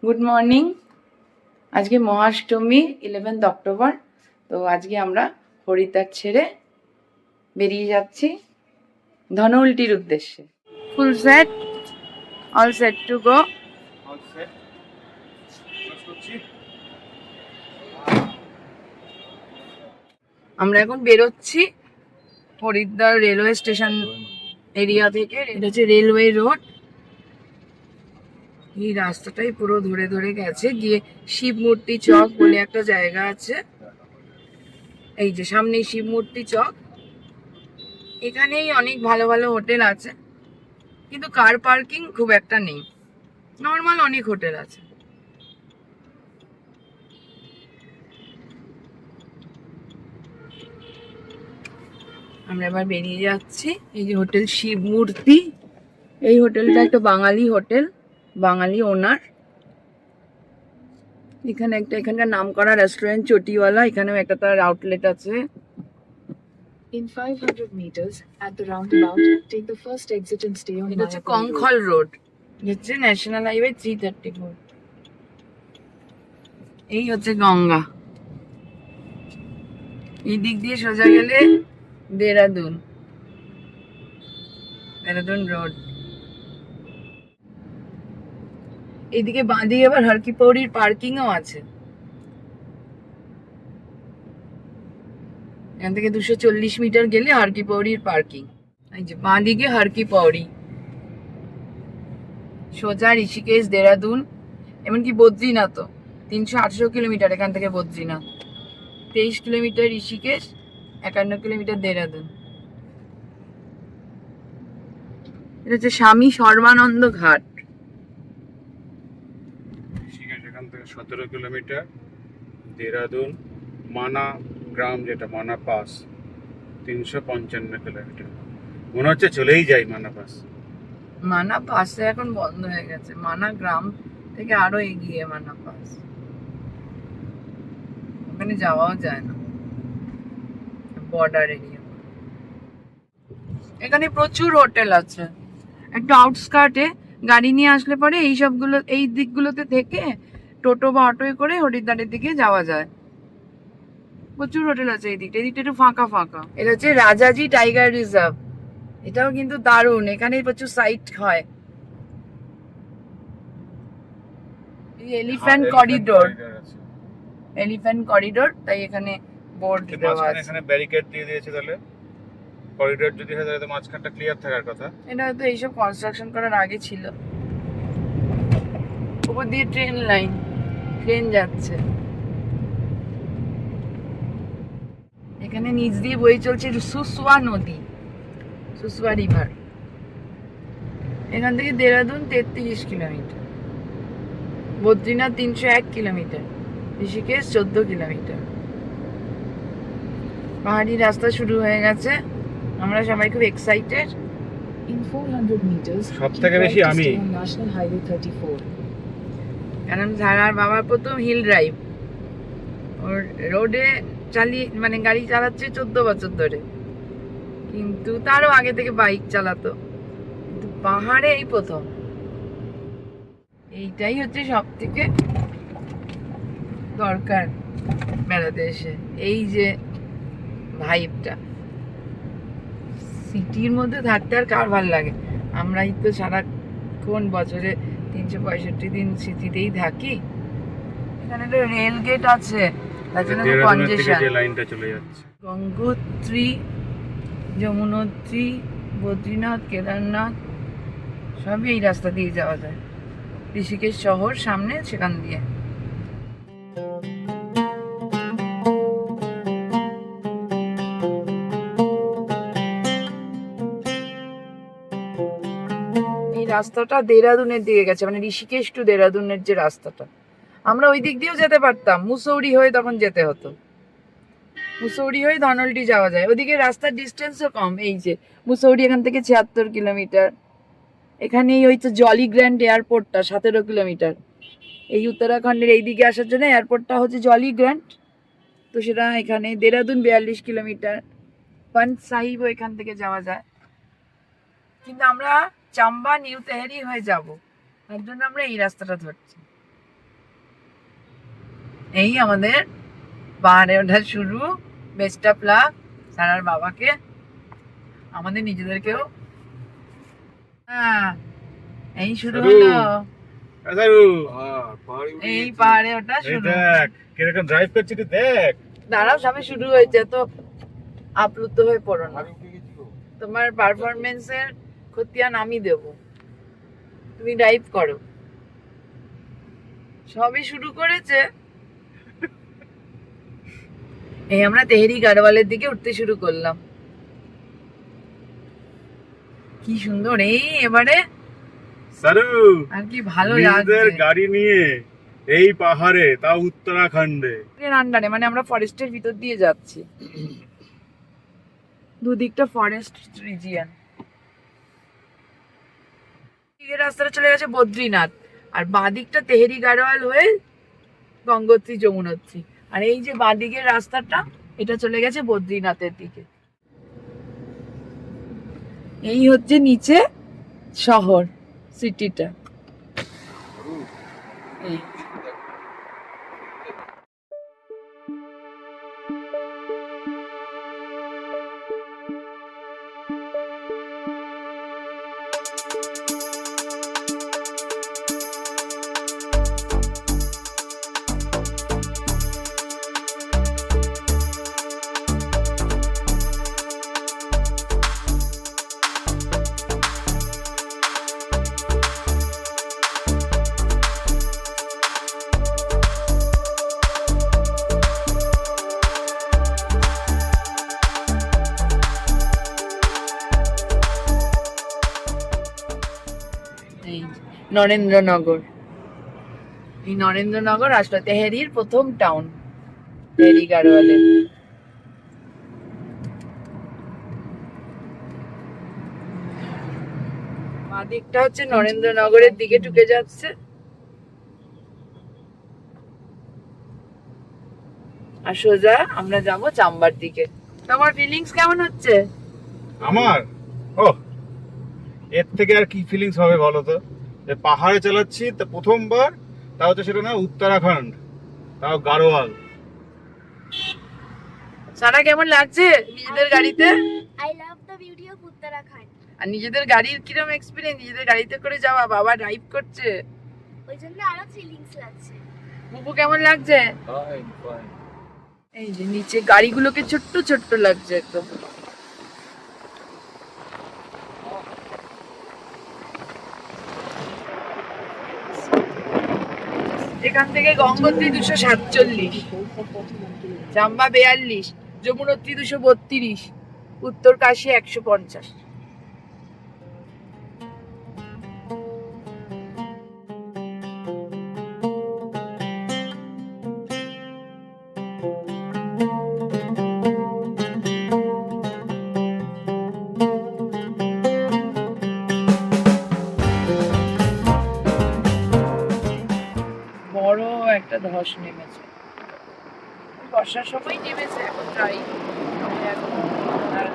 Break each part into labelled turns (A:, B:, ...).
A: Good morning. আজকে Mahashtami 11th October. তো আজকে আমরা হরিদ্বার ছেড়ে বেরিয়ে যাচ্ছি ধনউল্টির উদ্দেশ্যে। Full set, all set to go. আমরা এখন বেরোচ্ছি হরিদ্বার রেলওয়ে স্টেশন এরিয়া থেকে। এটা হচ্ছে রেলওয়ে রোড। এই রাস্তাটাই পুরো ধরে ধরে গেছে গিয়ে শিব মূর্তি চক বলে একটা জায়গা আছে। এই যে সামনেই শিব মূর্তি চক। এখানেই অনেক ভালো ভালো হোটেল আছে, কিন্তু কার পার্কিং খুব একটা নেই। নর্মাল অনেক হোটেল আছে। আমরা এবার বেরিয়ে যাচ্ছি। এই যে হোটেল শিব মূর্তি, এই হোটেলটা একটা বাঙালি হোটেল, বাঙালি ওনার। এখানকার নাম করা রেস্টুরেন্ট চটিওয়ালা, এখানেও একটা তার আউটলেট আছে।
B: In 500 meters at the roundabout, take the first exit and stay on.
A: এটা হচ্ছে কংখল রোড, হচ্ছে ন্যাশনাল হাইওয়ে 334। এই হচ্ছে গঙ্গা। এই দিক দিয়ে সোজা গেলে দেরাদুন, দেরাদুন রোড। এইদিকে বাঁদিকে আবার হরকি পৌরির পার্কিংও আছে। এখান থেকে 240 মিটার গেলে হরকি পৌরির পার্কিং। এই যে বাঁদিকে হরকি পৌরি, সোজা ঋষিকেশ, দেরাদুন, এমনকি বদ্রীনাথও। 318 কিলোমিটার এখান থেকে বদ্রীনাথ, 23 কিলোমিটার ঋষিকেশ, 51 কিলোমিটার দেরাদুন। এটা হচ্ছে স্বামী সর্বানন্দ ঘাট।
C: ঋষিকেশ এখান থেকে 17 কিলোমিটার, দেরাদুন মানা গ্রাম যেটা মানা পাস 355 কিলোমিটার। মনে হচ্ছে চলেই যাই মানা পাস।
A: মানা পাসে এখন বন্ধ হয়ে গেছে, মানা গ্রাম থেকে আরো এগিয়ে মানা পাস। ওখানে যাওয়াও যায় না, বর্ডার এরিয়া। এখানে প্রচুর হোটেল আছে। একটু আউটস্কার্টে গাড়ি নিয়ে আসলে পরে এই সবগুলো, এই দিকগুলোতে থেকে টোটো বা অটোয় করে হরিদ্বারের দিকে যাওয়া যায়। প্রচুর হোটেল আছে এই দিকটা। এই দিকটা একটু ফাঁকা ফাঁকা। এটা হচ্ছে রাজাজি টাইগার রিজার্ভ। এটাও কিন্তু দারুণ, এখানে প্রচুর সাইট হয়। এলিফ্যান্ট করিডোর, এলিফ্যান্ট করিডোর, তাই এখানে বোর্ড দেওয়া আছে।
C: এখানে ব্যারিকেড দিয়ে দিয়েছে, তাহলে করিডোর যদি হয় তাহলে তো মাঝখানটা ক্লিয়ার থাকার কথা।
A: এটা তো এইসব কনস্ট্রাকশন করার আগে ছিল। উপর দিয়ে ট্রেন লাইন, ট্রেন যাচ্ছে। এখানে নিচ দিয়ে বয়ে চলছে সুসওয়া নদী, সুসওয়া রিভার। এখান থেকে Dehradun 33 kilometre, Badrinath 301 kilometre, Rishikesh 14 kilometre. পাহাড়ি রাস্তা শুরু হয়ে গেছে, আমরা সবাই খুব এক্সাইটেড।
B: In 400 meters,
C: সবথেকে বেশি আমি
B: National Highway 34.
A: কারণ ধারার বাবার প্রথম হিল ড্রাইভ, ওর রোডে চালিয়ে মানে গাড়ি চালাচ্ছে 14 বছর ধরে, কিন্তু তারও আগে থেকে বাইক চালাতো, কিন্তু পাহাড়ে এই প্রথম। এইটাই হচ্ছে সব থেকে দরকার বেড়াতে এসে, এই যে ভাইবটা। সিটির মধ্যে থাকতে আর কার ভালো লাগে? আমরাই তো সারাক্ষণ বছরে 365 দিন সিটিতেই থাকি। এখানে একটা রেল গেট আছে, তার জন্য কনজেশন।
C: লাইনটা চলে যাচ্ছে।
A: গঙ্গোত্রী, যমুনোত্রী, বদ্রীনাথ, কেদারনাথ সবই এই রাস্তা দিয়ে যাওয়া যায়। ঋষিকেশ শহর সামনে, সেখান দিয়ে। এই রাস্তাটা দেরাদুনের দিকে গেছে, মানে ঋষিকেশ টু দেরাদুনের যে রাস্তাটা, আমরা ওই দিক দিয়েও যেতে পারতাম। মুসৌরি হয়ে তখন যেতে হতো, মুসৌরি হয়ে ধনউল্টি যাওয়া যায়। ওদিকে রাস্তার ডিস্টেন্সও কম। এই যে মুসৌরি এখান থেকে 76 কিলোমিটার। এখানেই হচ্ছে জলি গ্র্যান্ড এয়ারপোর্টটা 17 কিলোমিটার। এই উত্তরাখণ্ডের এই দিকে আসার জন্য এয়ারপোর্টটা হচ্ছে জলি গ্র্যান্ড, তো সেটা এখানে। দেরাদুন 42 কিলোমিটার। পাঞ্চ সাহিবও এখান থেকে যাওয়া যায়, কিন্তু আমরা চাম্বা নিউ তেহরি হয়ে যাব, তার জন্য আমরা এই রাস্তাটা ধরছি। এই আমাদের পাহাড়ে ওঠা শুরু। বেস্ট অফ লাক সারার বাবাকে, আমাদের নিজেদেরকেও। হ্যাঁ, এই শুরু
C: শুরু।
A: হলো,
C: দারু
A: এই পাহাড়ে ওঠা
C: এই
A: শুরু।
C: দেখ কিরকম ড্রাইভ করছি তুই দেখ।
A: দাঁড়াও, সবে শুরু হয়েছে, তো আপ্লুত হয়ে পড়ো না। তোমার পারফরমেন্সের খতিয়ান আমি দেব, তুমি ড্রাইভ করো। সবই শুরু করেছে। এই আমরা তেহরি গাড়ওয়ালের দিকে উঠতে শুরু করলাম। কি সুন্দর, এই এবারে
C: সারু
A: আর কি ভালো
C: নিজেদের
A: লাগছে।
C: গাড়ি নিয়ে এই পাহাড়ে, তাও উত্তরাখণ্ডে।
A: আন্ডারে মানে আমরা ফরেস্টের ভিতর দিয়ে যাচ্ছি, দুদিকটা ফরেস্ট রিজিয়ন। দিকের রাস্তাটা চলে গেছে বদ্রীনাথ, আর বাঁদিকটা তেহরি গাড়োয়াল হয়ে গঙ্গোত্রী যমুনোত্রী। আর এই যে বাঁদিকের রাস্তাটা, এটা চলে গেছে বদ্রীনাথের দিকে। এই হচ্ছে নিচে শহর, সিটিটা। এই এই নরেন্দ্রনগর, এই নরেন্দ্রনগর আসলো তেহরির প্রথম টাউন, তেহরি গাড়োয়ালের। বাঁদিকটা হচ্ছে নরেন্দ্রনগরের দিকে ঢুকে যাচ্ছে, আর সোজা আমরা যাব চাম্বার দিকে। তোমার ফিলিংস কেমন হচ্ছে?
C: আমার ও, এর থেকে আর কি ফিলিংস হবে বলো তো? যে পাহাড়ে চালাচ্ছি তো প্রথমবার, তাও তো সেটা না উত্তরাখণ্ড, তাও গাড়োয়াল।
A: সারা কেমন লাগছে নিজেদের গাড়িতে?
D: I love the beauty of Uttarakhand.
A: আর নিজেদের গাড়ির কিরকম এক্সপিরিয়েন্স, নিজেদের গাড়িতে করে যাওয়া, বাবা ড্রাইভ করছে।
D: ওই জন্য আরো ফিলিংস লাগছে।
A: বুবু কেমন লাগছে? এই যে নিচে গাড়িগুলোকে ছোট্ট ছোট্ট লাগছে একদম। এখান থেকে গঙ্গোত্রী 247, চাম্বা 42, যমুনোত্রী 232, উত্তর কাশী 150। বড় একটা ধস নেমেছে, বর্ষার সময় নেমেছে, এখন ড্রাই এখন আর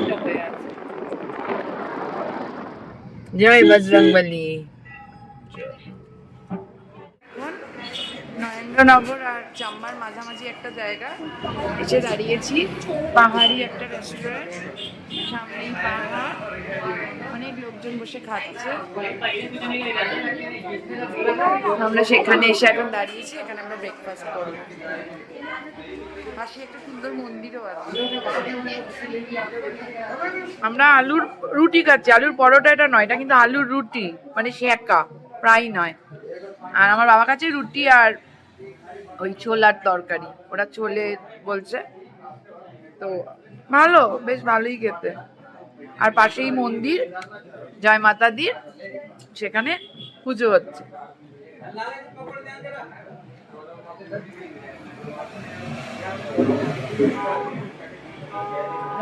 A: এটা হয়ে আছে। জয় বজরংবলী। নরেন্দ্রনগর আর চাম্বার মাঝামাঝি একটা জায়গা এসে দাঁড়িয়েছি, পাহাড়ি একটা রেস্টুরেন্ট, সামনেই পাহাড়, অনেক লোকজন বসে খাচ্ছে। আমরা সেখানে এসে এখন দাঁড়িয়েছি, এখানে আমরা ব্রেকফাস্ট করবো। পাশে একটা সুন্দর মন্দিরও আছে। আমরা আলুর রুটি খাচ্ছি, আলুর পরোটা এটা নয়, এটা কিন্তু আলুর রুটি, মানে সেকা প্রায় নয়। আর আমার বাবা কাছে রুটি আর ওই ছোলার তরকারি, ওরা ছোলে বলছে, তো ভালো, বেশ ভালোই খেতে। আর পাশেই মন্দির জয় মাতা দির, সেখানে পুজো হচ্ছে।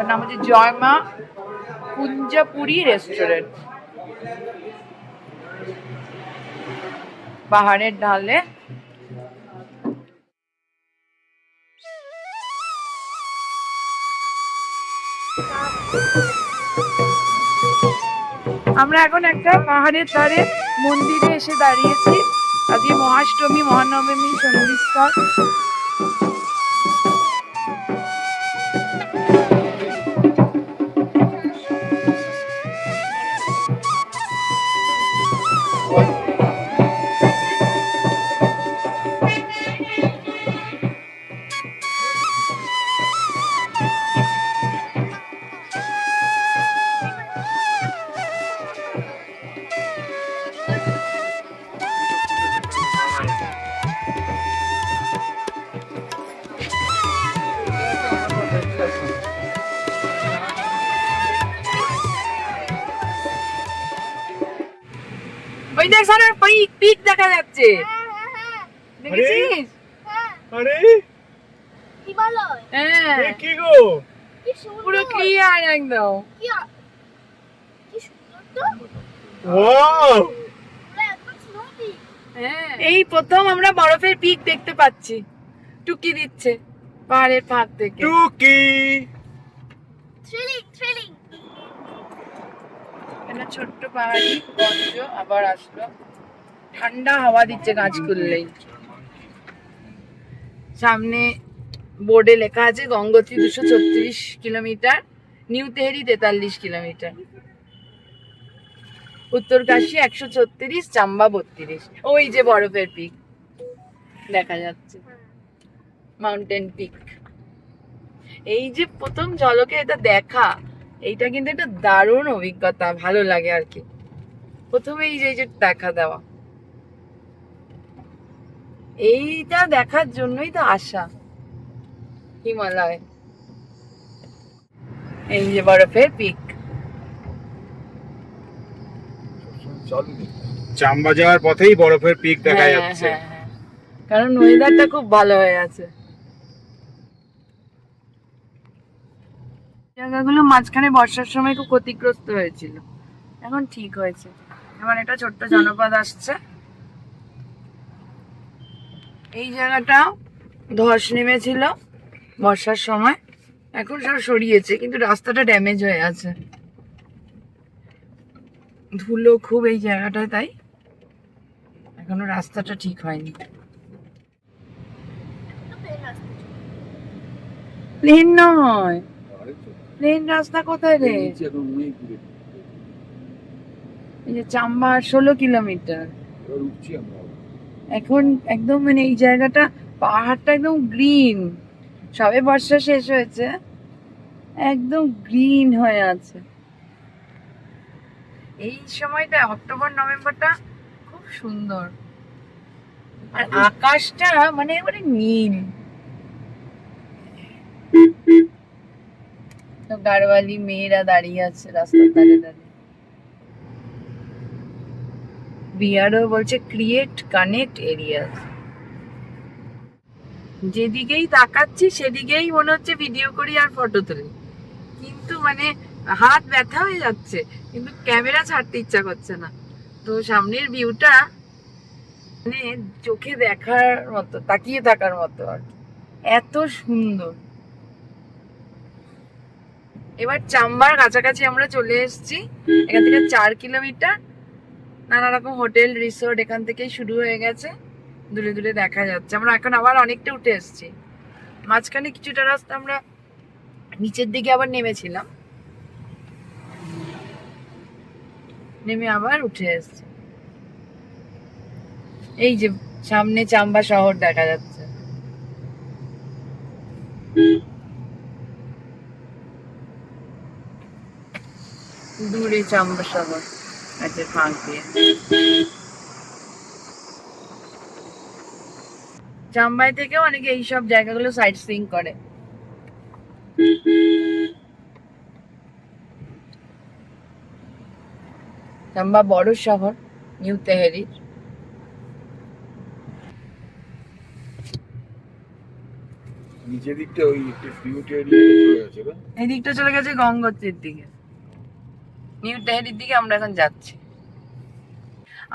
A: নাম হচ্ছে জয় মা কুঞ্জপুরি রেস্টুরেন্ট, পাহাড়ের ঢালে। আমরা এখন একটা পাহাড়ের ধারে মন্দিরে এসে দাঁড়িয়েছি। আজকে মহাষ্টমী, মহানবমী, সন্ধিস্থল। ওই দেখ সারা পিক দেখা যাচ্ছে, দেখেছিস?
C: আরে
D: হিমালয়
A: হ্যাঁ,
C: এ কি গো?
D: কি সুন্দর,
A: পুরো ক্লিয়ার একদম।
D: কি সুন্দর তো,
C: ওয়াও!
D: পুরো একদম snow peak।
A: হ্যাঁ, এই প্রথম আমরা বরফের পিক দেখতে পাচ্ছি, টুকি দিচ্ছে পাহাড়ের ফাঁক থেকে।
C: টুকি!
D: Thrilling thrilling.
A: একটা ছোট্ট পাহাড়ি গঞ্জ আবার আসলো, ঠান্ডা হাওয়া দিচ্ছে গাছ খুললেই। সামনে বোর্ডে লেখা আছে Gangotri 236 kilometre, new tehari 43 kilometre, Uttarkashi 136, Chamba 32। ওই যে বরফের পিক দেখা যাচ্ছে, মাউন্টেন পিক। এই যে প্রথম ঝলকে এটা দেখা, এইটা কিন্তু একটা দারুণ অভিজ্ঞতা, ভালো লাগে আর কি। প্রথমে এই যে দেখা দেওয়া, এইটা দেখার জন্যই তো আসা হিমালয়। এই যে বরফের পিক।
C: চাম্বা যাওয়ার পথেই বরফের পিক দেখা যাচ্ছে।
A: কারণ ওয়েদারটা খুব ভালো হয়ে আছে। জায়গাগুলো মাঝখানে বর্ষার সময় খুব ক্ষতিগ্রস্ত হয়েছিল, এখন ঠিক হয়েছে। এখন একটা ছোট্ট জনপদ আসছে। এই জায়গাটা ধস নেমেছিল বর্ষার সময়, এখন সব সরিয়েছে, কিন্তু রাস্তাটা ড্যামেজ হয়ে আছে, ধুলো খুব এই জায়গাটায়, তাই এখনো রাস্তাটা ঠিক হয়নি। প্লেন নয়, প্লেন রাস্তা কোথায় রে? এই যে চাম্বা 16 কিলোমিটার। এখন একদম মানে এই জায়গাটা, পাহাড়টা একদম গ্রিন, সবে বর্ষা শেষ হয়েছে, একদম গ্রিন হয়ে আছে। এই সময়টা অক্টোবর নভেম্বরটা খুব সুন্দর, আর আকাশটা মানে একেবারে নীল। তো গাড়োয়ালি মেয়েরা দাঁড়িয়ে আছে রাস্তার ধারে ধারে। বিআরও বলছে ক্রিয়েট কানেক্ট এরিয়াস। যেদিকেই তাকাচ্ছি সেদিকেই মনে হচ্ছে ভিডিও করি আর ফটো তুলি, কিন্তু মানে হাত ব্যথা হয়ে যাচ্ছে, কিন্তু ক্যামেরা ছাড়তে ইচ্ছা করছে না। তো সামনের ভিউটা মানে চোখে দেখার মতো, তাকিয়ে থাকার মতো আর কি, এত সুন্দর। এবার চাম্বার কাছাকাছি আমরা চলে এসেছি, এখান থেকে 4 কিলোমিটার। নানা রকম হোটেল রিসোর্ট এখান থেকেই শুরু হয়ে গেছে, দূরে দূরে দেখা যাচ্ছে। আমরা এখন আবার অনেকটা উঠে এসেছি, মাঝখানে কিছুটা রাস্তা আমরা নিচের দিকে আবার নেমেছিলাম, নেমে আবার উঠে এসেছি। এই যে সামনে চাম্বা শহর দেখা যাচ্ছে। দূরে চাম্বা শহর আছে ফাঁক দিয়ে। চাম্বাই থেকেও অনেকে এইসব জায়গাগুলো সাইট সিইং করে। চাম্বা বড় শহর, নিউ তেহরি।
E: নিচের দিকটা ওই একটু বিউটি এরিয়া চলে গেছে না?
A: এই দিকটা চলে গেছে গঙ্গোত্রীর দিকে, নিউ তেহরির দিকে আমরা এখন যাচ্ছি।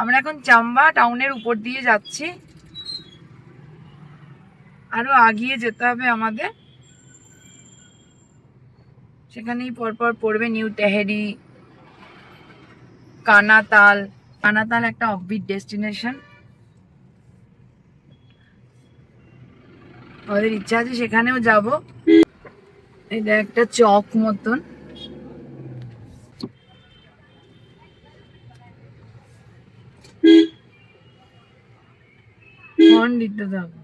A: আমরা এখন চাম্বা টাউনের উপর দিয়ে যাচ্ছি, আরো আগিয়ে যেতে হবে আমাদের। সেখানেই পরপর পড়বে নিউ তেহরি, কানাতাল। কানাতাল একটা অফবিট ডেস্টিনেশন, আমাদের ইচ্ছা আছে সেখানেও যাব। এটা একটা চক মতন, হর্ন দিতে যাবো।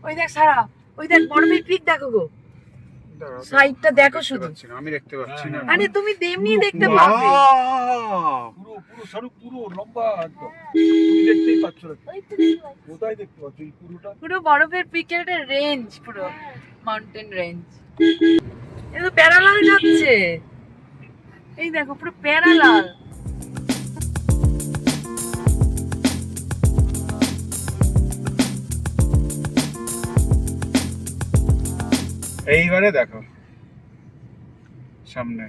A: ওই দেখ সারা, ওই দেখ বরফের পিক দেখো গো, সাইডটা দেখো শুধু।
C: আমি দেখতে পাচ্ছি না।
A: আরে তুমি তেমনি দেখতে পাবে।
E: পুরো পুরো সরু পুরো লম্বা একদম, তুমি দেখতেই পাচ্ছ না।
D: ওই তো দেখতে পাচ্ছি।
E: কোথায় দেখতে পাচ্ছ এই পুরোটা?
A: পুরো বরফের পিকের একটা রেঞ্জ, পুরো মাউন্টেন রেঞ্জ। এটা তো প্যারালাল যাচ্ছে, এই দেখো পুরো প্যারালাল।
C: এইবারে দেখো সামনে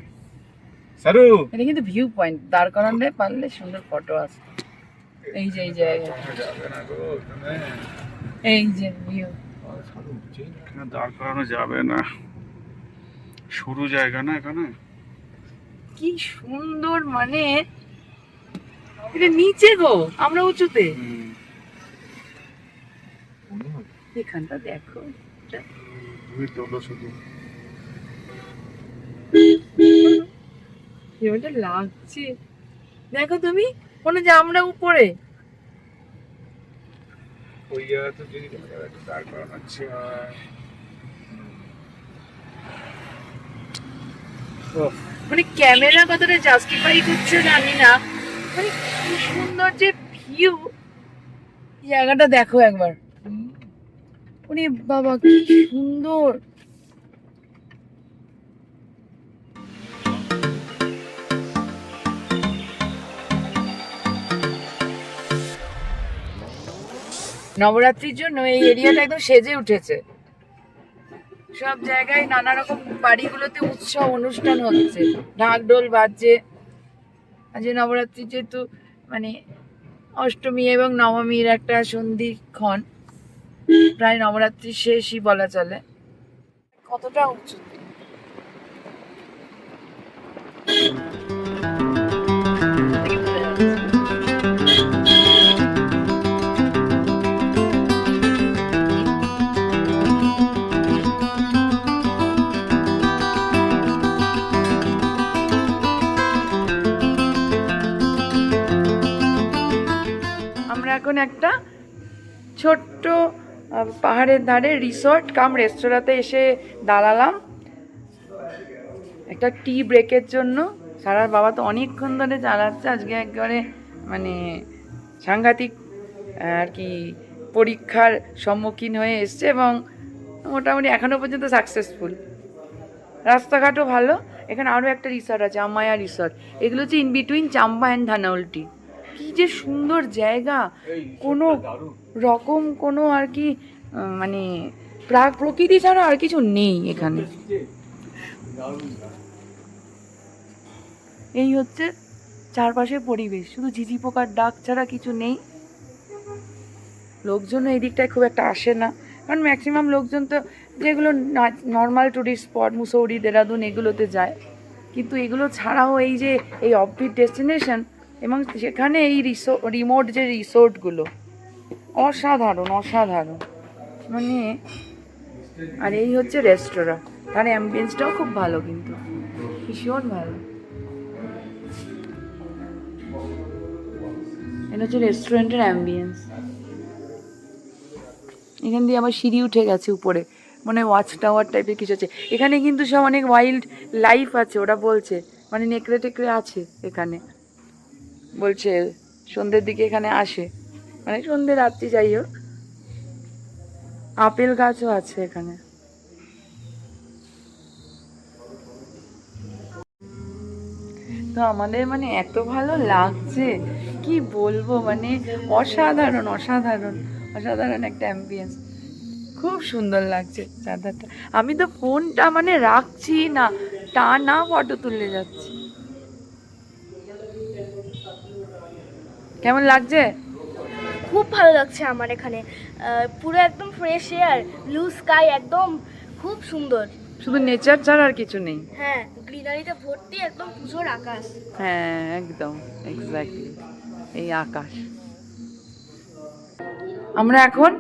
C: সারু।
A: এটা কিন্তু ভিউ পয়েন্ট, দাঁড় করানো পারলে সুন্দর ফটো আসে। এই যে এই জায়গা,
C: যাবে না গো এখানে,
A: এই যে ভিউ।
C: এখানে দাঁড় করানো যাবে না, সরু জায়গা না এখানে।
A: কি সুন্দর, মানে এটা নিচে গো, আমরা উঁচুতে। এখানটা দেখো,
C: তুমি তোলো শুধু।
A: যেমনটা লাগছে দেখো তুমি, মনে যে আমরা উপরে।
C: ওই জায়গাতে যদি দাঁড় করানো আছে।
A: মানে ক্যামেরা কতটা জাস্টিফাই করছে জানি না, মানে কি সুন্দর যে ভিউ। জায়গাটা দেখো একবার, ওরে বাবা কি সুন্দর। নবরাত্রির জন্য এই এরিয়াটা একদম সেজে উঠেছে, সব জায়গায় নানা রকম বাড়িগুলোতে উৎসব অনুষ্ঠান হচ্ছে, ঢাক ঢোল বাজছে। আজ নবরাত্রি যেহেতু মানে অষ্টমী এবং নবমীর একটা সন্ধিক্ষণ, প্রায় নবরাত্রি শেষই বলা চলে। কতটা উঁচু, আমরা এখন একটা ছোট্ট পাহাড়ের ধারে রিসর্ট কাম রেস্তোরাঁতে এসে দাঁড়ালাম একটা টি ব্রেকের জন্য। সারার বাবা তো অনেকক্ষণ ধরে চালাচ্ছে, আজকে একবারে মানে সাংঘাতিক আর কি পরীক্ষার সম্মুখীন হয়ে এসছে এবং মোটামুটি এখনও পর্যন্ত সাকসেসফুল। রাস্তাঘাটও ভালো। এখানে আরও একটা রিসর্ট আছে, আমায়া রিসর্ট। এগুলো হচ্ছে ইন বিটুইন চাম্বা অ্যান্ড ধানাউলটি। কি যে সুন্দর জায়গা, কোনো রকম কোনো আর কি মানে প্রকৃতি ছাড়া আর কিছু নেই এখানে। এই হচ্ছে চারপাশের পরিবেশ, শুধু ঝিঝি পোকার ডাক ছাড়া কিছু নেই। লোকজনও এই দিকটায় খুব একটা আসে না, কারণ ম্যাক্সিমাম লোকজন তো যেগুলো normal tourist spot Mussoorie Dehradun এগুলোতে যায়, কিন্তু এগুলো ছাড়াও এই যে এই অফবিট ডেস্টিনেশন এবং সেখানে এই রিমোট যে রিসোর্টগুলো অসাধারণ অসাধারণ মানে। আর এই হচ্ছে রেস্তোরাঁ, তার অ্যাম্বিয়েন্সটাও খুব ভালো, কিন্তু ভীষণ ভালো। এটা হচ্ছে রেস্টুরেন্টের অ্যাম্বিয়েন্স। এখান দিয়ে আবার সিঁড়ি উঠে গেছে উপরে, মানে ওয়াচ টাওয়ার টাইপের কিছু আছে এখানে, কিন্তু সব অনেক ওয়াইল্ড লাইফ আছে ওরা বলছে, মানে নেকড়ে টেকড়ে আছে এখানে বলছে। সন্ধ্যের দিকে এখানে আসে, মানে সন্ধ্যে রাত্রি যাই হোক। আপেল গাছও আছে এখানে। তো আমাদের মানে এত ভালো লাগছে কি বলবো, মানে অসাধারণ অসাধারণ অসাধারণ একটা অ্যাম্বিয়েন্স, খুব সুন্দর লাগছে চাঁদাটা। আমি তো ফোনটা মানে রাখছি না, টানা ফটো তুলে যাচ্ছি। কেমন লাগছে?
D: খুব ভালো লাগছে আমার এখানে, পুরো একদম ফ্রেশ এয়ার, ব্লু স্কাই, একদম খুব সুন্দর।
A: শুধু নেচার ছাড়া আর কিছু নেই।
D: হ্যাঁ, গ্রিনারিতে ভর্তি, একদম পুজোর আকাশ।
A: হ্যাঁ একদম এক্স্যাক্টলি, এই আকাশ। আমরা এখন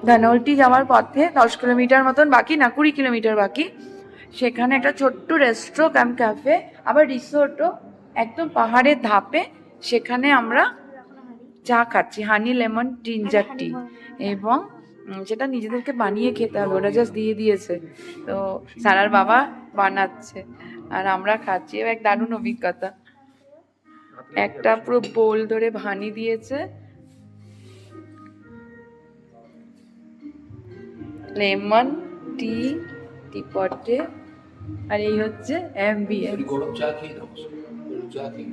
A: ধানওল্টি যাওয়ার পথে 10 কিলোমিটার মতন বাকি, না 20 কিলোমিটার বাকি। সেখানে একটা ছোট্ট রেস্ট্রো কাম ক্যাফে, আবার রিসোর্টও একদম পাহাড়ের ধাপে। সেখানে আমরা চা খাচ্ছি, হানি লেমন জিঞ্জার টি, এবং সেটা নিজেদেরকে বানিয়ে খেতে হবে, ওরা জাস্ট দিয়ে দিয়েছে। তো সারার বাবা বানাচ্ছে আর আমরা খাচ্ছি, এক দারুণ অভিজ্ঞতা। একটা পুরো বোল ধরে হানি দিয়েছে, লেমন টি টিপটে, আর এই হচ্ছে অ্যাম্বিয়েন্স।
E: গরম চা খেয়ে দাও, গরম চা খেয়ে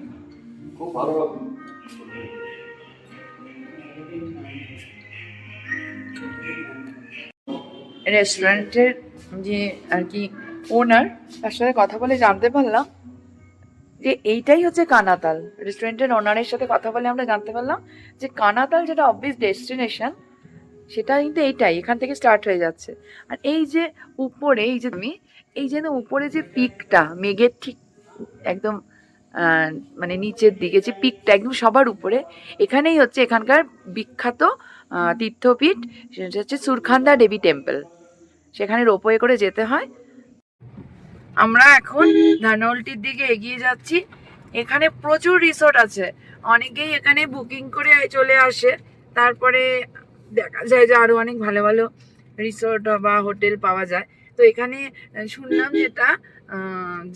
E: খুব ভালো লাগবে।
A: রেস্টুরেন্টের যে আর কি ওনার, তার সাথে কথা বলে জানতে পারলাম যে এইটাই হচ্ছে কানাতাল। রেস্টুরেন্টের ওনারের সাথে কথা বলে আমরা জানতে পারলাম যে কানাতাল যেটা অবভিয়াস ডেস্টিনেশন, সেটা কিন্তু এইটাই, এখান থেকে স্টার্ট হয়ে যাচ্ছে। আর এই যে উপরে, এই যে তুমি এই যে উপরে যে পিকটা, মেঘের ঠিক একদম মানে নিচের দিকে যে পিকটা একদম সবার উপরে, এখানেই হচ্ছে এখানকার বিখ্যাত তীর্থপীঠ, সেটা হচ্ছে সুরখান্দা দেবী টেম্পল। সেখানে রোপওয়ে করে যেতে হয়। আমরা এখন ধানওল্টির দিকে এগিয়ে যাচ্ছি। এখানে প্রচুর রিসোর্ট আছে, অনেকেই এখানে বুকিং করে চলে আসে, তারপরে দেখা যায় যে আরো অনেক ভালো ভালো রিসোর্ট বা হোটেল পাওয়া যায়। তো এখানে শুনলাম যেটা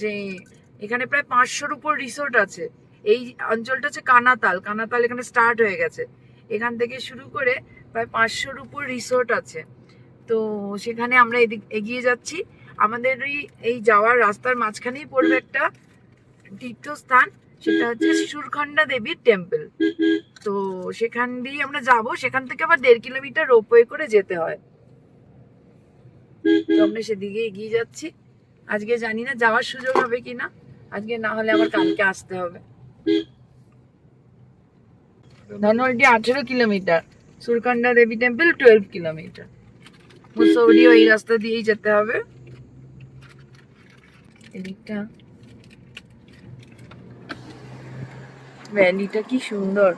A: যে এখানে প্রায় 500-র উপর রিসোর্ট আছে। এই অঞ্চলটা হচ্ছে কানাতাল, কানাতাল এখানে স্টার্ট হয়ে গেছে। এখান থেকে শুরু করে প্রায় 500-র উপর রিসোর্ট আছে। তো সেখানে আমরা এগিয়ে যাচ্ছি। আমাদের এই যাওয়ার রাস্তার মাঝখানেই পড়বে একটা তীর্থস্থান, সেটা হচ্ছে সুরখান্ডা দেবীর টেম্পল। তো সেখান দিয়ে আমরা যাব, সেখান থেকে আবার 1.5 কিলোমিটার রোপওয়ে করে যেতে হয়। তো আমরা সেদিকে এগিয়ে যাচ্ছি। আজকে জানি না যাওয়ার সুযোগ হবে কিনা, আজকে না হলে আবার কালকে আসতে হবে। ধানওল্টি 18 কিলোমিটার, সুরখান্ডা দেবী টেম্পল 12 কিলোমিটার। মুসৌরিও এই রাস্তা দিয়েই যেতে হবে। এদিকটা ভ্যালিটা কি সুন্দর।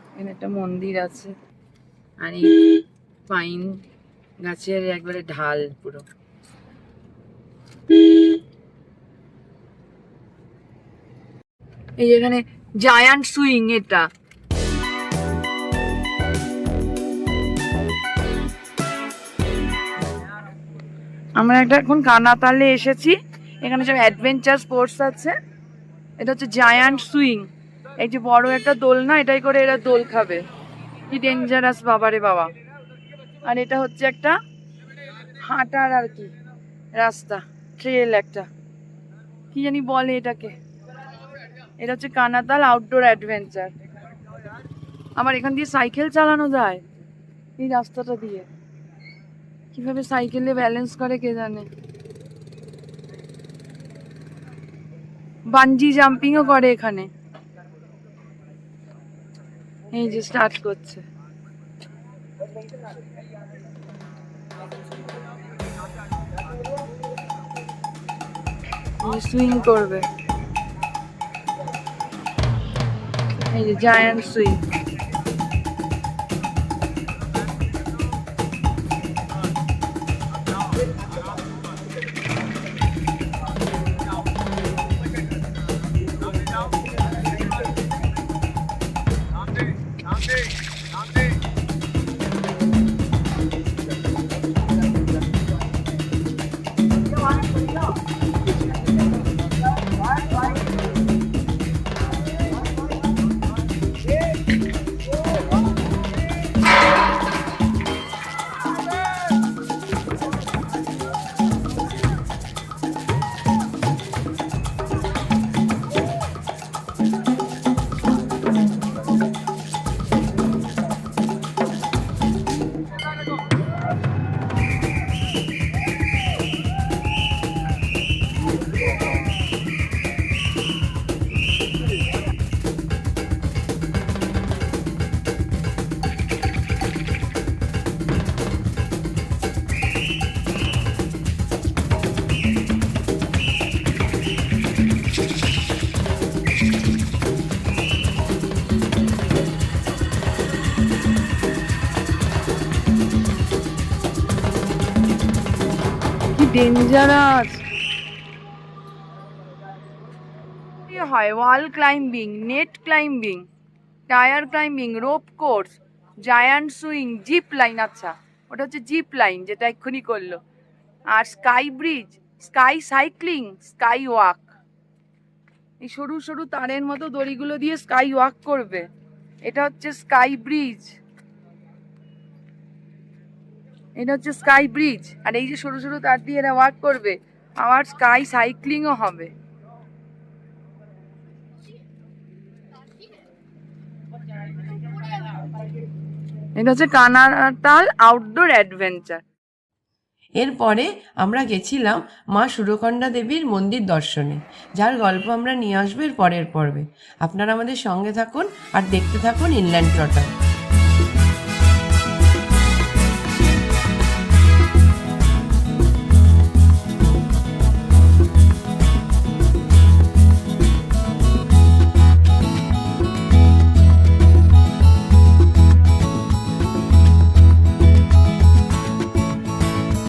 A: এখানে একটা মন্দির আছে, আর এই পাইন গাছের একবারে ঢাল পুরো। এই এখানে জায়ান্ট সুইং, এটা আমরা একটা এখন কানাতালে এসেছি। এখানে সব অ্যাডভেঞ্চার স্পোর্টস আছে। এটা হচ্ছে জায়ান্ট সুইং, এই যে বড় একটা দোলনা, এটাই করে এরা দোল খাবে। কি ডেঞ্জারাস বাবারে বাবা। আর এটা হচ্ছে একটা হাঁটার আর কি রাস্তা, ট্রেল একটা, কি জানি বলে এটাকে। এটা হচ্ছে কানাতাল আউটডোর অ্যাডভেঞ্চার। আবার এখান দিয়ে সাইকেল চালানো যায় এই রাস্তাটা দিয়ে। কিভাবে সাইকেলে ব্যালেন্স করে কে জানে। বানজি জাম্পিংও করে এখানে। এই যে স্টার্ট করছে, সুইং করবে। এই যে জায়ান্ট সুইং। ডেঞ্জারাস হয় wall climbing, net climbing, tyre climbing, rope course, giant swing, zip line. আচ্ছা, ওটা হচ্ছে জিপ লাইন যেটা এক্ষুনি করলো। আর sky bridge, sky cycling, sky walk. এই সরু সরু তারের মতো দড়িগুলো দিয়ে স্কাই ওয়াক করবে, এটা হচ্ছে স্কাই ব্রিজ। এটা হচ্ছে স্কাই ব্রিজ। আর এই যে সরু সরু তার দিয়ে এরা ওয়াক করবে, আবার স্কাই সাইক্লিংও হবে। এটা হচ্ছে কানাতাল আউটডোর অ্যাডভেঞ্চার।
F: এরপরে আমরা গেছিলাম মা সুরকন্ডা দেবীর মন্দির দর্শনে, যার গল্প আমরা নিয়ে আসবো এর পরের পর্বে। আপনারা আমাদের সঙ্গে থাকুন আর দেখতে থাকুন ইনল্যান্ড ট্রটার।